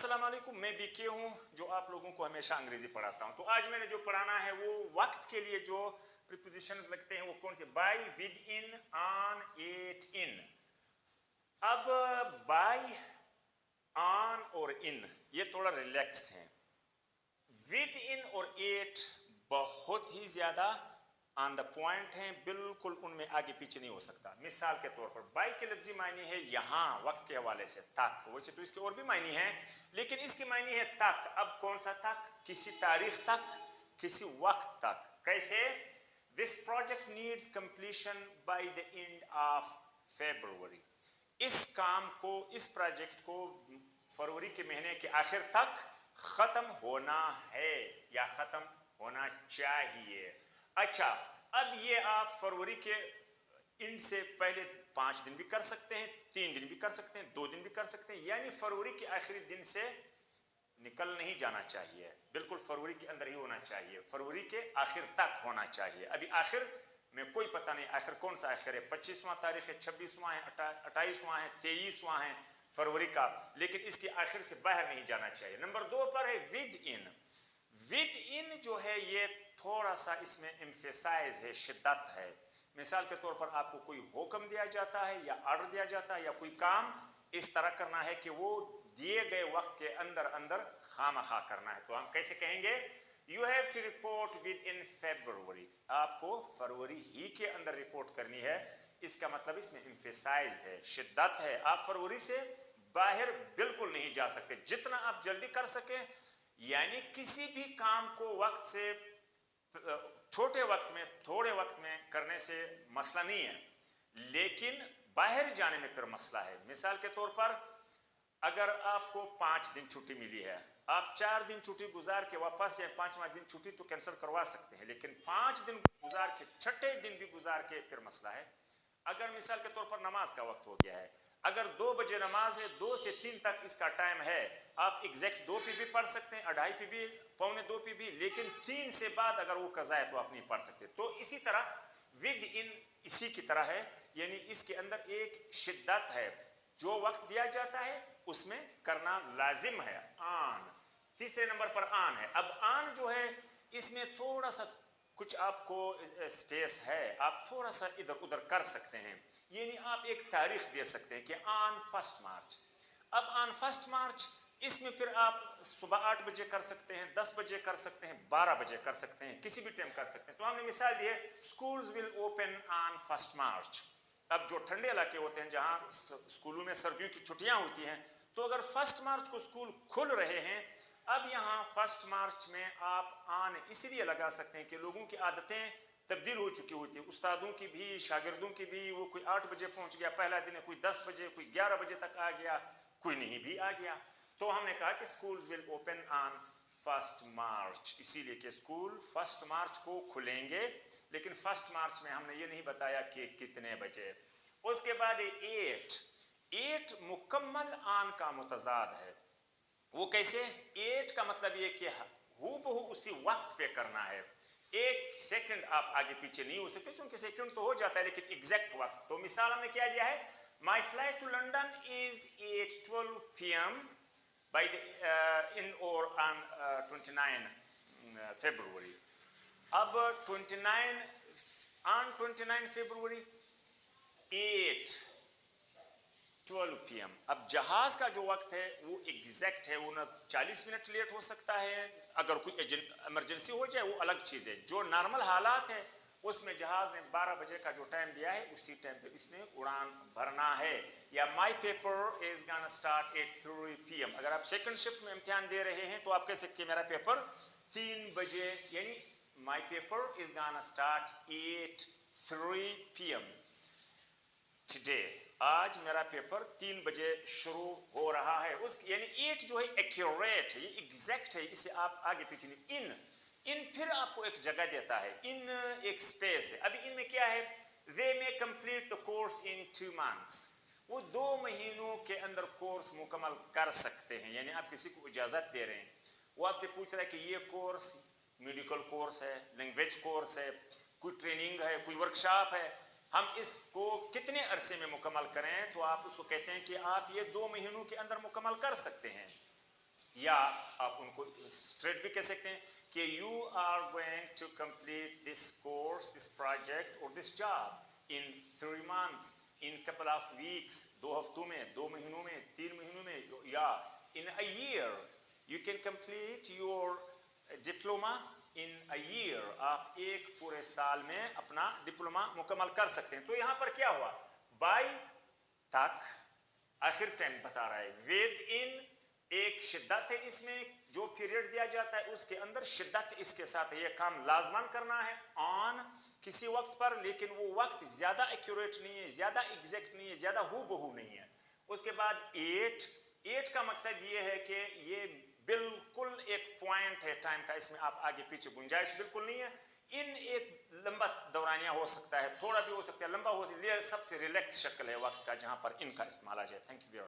अस्सलाम वालेकुम, मैं बीके हूँ जो आप लोगों को हमेशा अंग्रेजी पढ़ाता हूँ। तो आज मैंने जो पढ़ाना है वो वक्त के लिए जो प्रीपोजिशंस लगते हैं वो कौन से, by, with in, on, at, in. अब बाय, ऑन और इन ये थोड़ा रिलैक्स हैं। विद इन और एट बहुत ही ज्यादा ऑन द पॉइंट हैं, बिल्कुल उनमें आगे पीछे नहीं हो सकता। मिसाल के तौर पर बाय के लफ्जी मायने है यहाँ वक्त के हवाले से तक, वैसे तो इसके और भी मायने हैं लेकिन इसकी मायने है तक। अब कौन सा तक? किसी तारीख तक, किसी वक्त तक। कैसे? This project needs completion by the end of February. इस काम को, इस प्रोजेक्ट को फरवरी के महीने के आखिर तक खत्म होना है या खत्म होना चाहिए। अच्छा, अब ये आप फरवरी के एंड से पहले 5 दिन भी कर सकते हैं, 3 दिन भी कर सकते हैं, 2 दिन भी कर सकते हैं, यानी फरवरी के आखिरी दिन से निकल नहीं जाना चाहिए, बिल्कुल फरवरी के अंदर ही होना चाहिए, फरवरी के आखिर तक होना चाहिए। अभी आखिर में कोई पता नहीं आखिर कौन सा आखिर है, 25वां तारीख है, 26वां है, 28वां है, 23वां है फरवरी का, लेकिन इसके आखिर से बाहर नहीं जाना चाहिए। नंबर 2 पर है विद इन। विद इन जो है ये थोड़ा सा इसमें एम्फेसाइज है, शिद्दत है। मिसाल के तौर पर आपको कोई हुक्म दिया जाता है या ऑर्डर दिया जाता है या कोई काम इस तरह करना है कि वो दिए गए वक्त के अंदर अंदर खामखा करना है, तो हम कैसे कहेंगे? You have to report within February. आपको फरवरी ही के अंदर रिपोर्ट करनी है। इसका मतलब इसमें एम्फेसाइज है, शिद्दत है। आप फरवरी से बाहर बिल्कुल नहीं जा सकते, जितना आप जल्दी कर सके, यानी किसी भी काम को वक्त से छोटे वक्त में, थोड़े वक्त में करने से मसला नहीं है, लेकिन बाहर जाने में फिर मसला है। मिसाल के तौर पर अगर आपको 5 दिन छुट्टी मिली है, आप 4 दिन छुट्टी गुजार के वापस जाए, 5वां दिन छुट्टी तो कैंसिल करवा सकते हैं, लेकिन 5 दिन गुजार के, 6ठे दिन भी गुजार के फिर मसला है। अगर मिसाल के तौर पर नमाज का वक्त हो गया है, अगर 2 बजे नमाज है, 2 से 3 तक इसका टाइम है, आप एग्जैक्ट 2 पे भी पढ़ सकते हैं, 2:30 पे भी, 1:45 पे भी, लेकिन 3 से बाद अगर वो कज़ा है तो आप नहीं पढ़ सकते। तो इसी तरह विद इन इसी की तरह है, यानी इसके अंदर एक शिद्दत है, जो वक्त दिया जाता है उसमें करना लाजिम है। आन, तीसरे नंबर पर आन है। अब आन जो है इसमें थोड़ा सा कुछ आपको स्पेस है, आप थोड़ा सा इधर उधर कर सकते हैं, यानी आप एक तारीख दे सकते हैं कि ऑन 1 मार्च। अब ऑन 1 मार्च इसमें फिर आप सुबह 8 बजे कर सकते हैं, 10 बजे कर सकते हैं, 12 बजे कर सकते हैं, किसी भी टाइम कर सकते हैं। तो हमने मिसाल दी है स्कूल्स विल ओपन ऑन 1 मार्च। अब जो ठंडे इलाके होते हैं जहाँ स्कूलों में सर्दियों की छुट्टियाँ होती हैं, तो अगर 1 मार्च को स्कूल खुल रहे हैं, अब यहाँ 1 मार्च में आप आन इसलिए लगा सकते हैं कि लोगों की आदतें तब्दील हो चुकी होती है, उस्तादों की भी, शागिर्दों की भी। वो कोई 8 बजे पहुँच गया पहला दिन है, कोई 10 बजे, कोई 11 बजे तक आ गया, कोई नहीं भी आ गया। तो हमने कहा कि स्कूल्स विल ओपन ऑन 1 मार्च, इसीलिए कि स्कूल 1 मार्च को खुलेंगे, लेकिन 1 मार्च में हमने ये नहीं बताया कि कितने बजे। उसके बाद 8 मुकम्मल आन का मुतजाद है। वो कैसे? 8 का मतलब ये कि हूबहू उसी वक्त पे करना है, 1 सेकंड आप आगे पीछे नहीं हो सकते, क्योंकि सेकंड तो हो जाता है लेकिन एग्जैक्ट वक्त। तो मिसाल हमने क्या दिया है? My flight to London is 8:12 PM by in और ऑन 29 February। अब 29 February 8:12 PM। अब जहाज का जो वक्त है वो एग्जैक्ट है, वो ना 40 मिनट लेट हो सकता है, अगर कोई इमरजेंसी हो जाए वो अलग चीज़ है। जो नॉर्मल हालात है उसमें जहाज ने 12 बजे का जो टाइम दिया है उसी टाइम पे इसने उड़ान भरना है। या माई paper is gonna start 8:03 PM। अगर आप सेकंड शिफ्ट में इम्तिहान दे रहे हैं तो आप कह सकते हैं मेरा पेपर 3 बजे, यानी माई paper is gonna start 8:03 PM today. आज मेरा पेपर 3 बजे शुरू हो रहा है। उस यानी 8 जो है एक्यूरेट है, ये एग्जैक्ट है, इसे आप आगे पीछे नहीं। इन फिर आपको एक जगह देता है, इन एक स्पेस है। अभी इनमें क्या है? दे में complete the course in 2 months। वो 2 महीनों के अंदर कोर्स मुकम्मल कर सकते हैं, यानी आप किसी को इजाज़त दे रहे हैं, वो आपसे पूछ रहा है कि ये कोर्स मेडिकल कोर्स है, लैंग्वेज कोर्स है, कोई ट्रेनिंग है, कोई वर्कशॉप है, हम इसको कितने अरसे में मुकम्मल करें? तो आप उसको कहते हैं कि आप ये 2 महीनों के अंदर मुकम्मल कर सकते हैं। یا آپ ان کو اسٹریٹ بھی کہہ سکتے ہیں کہ you are going to complete this course, this project اور this job in 3 months, in couple of weeks, 2 ہفتوں میں, 2 مہینوں میں, 3 مہینوں میں, یا in a year. You can complete your diploma in a year. آپ ایک پورے سال میں اپنا ڈپلوما مکمل کر سکتے ہیں. تو یہاں پر کیا ہوا, بائی تک آخر ٹائم بتا رہا ہے, ود ان ایک شدت ہے اس میں, جو پیریڈ دیا جاتا ہے اس کے اندر شدت اس کے ساتھ ہے, یہ کام لازماً کرنا ہے آن کسی وقت پر, لیکن وہ وقت زیادہ ایکوریٹ نہیں ہے, زیادہ ایگزیکٹ نہیں ہے, زیادہ ہو بہو نہیں ہے. اس کے بعد 8 کا مقصد یہ ہے کہ یہ بالکل ایک پوائنٹ ہے ٹائم کا, اس میں آپ آگے پیچھے گنجائش بالکل نہیں ہے. ان ایک لمبا دورانیہ ہو سکتا ہے, تھوڑا بھی ہو سکتا ہے, لمبا ہو سکتا ہے, یہ سب سے ریلیکس شکل ہے وقت کا جہاں پر ان کا استعمال آ جائے. Thank you.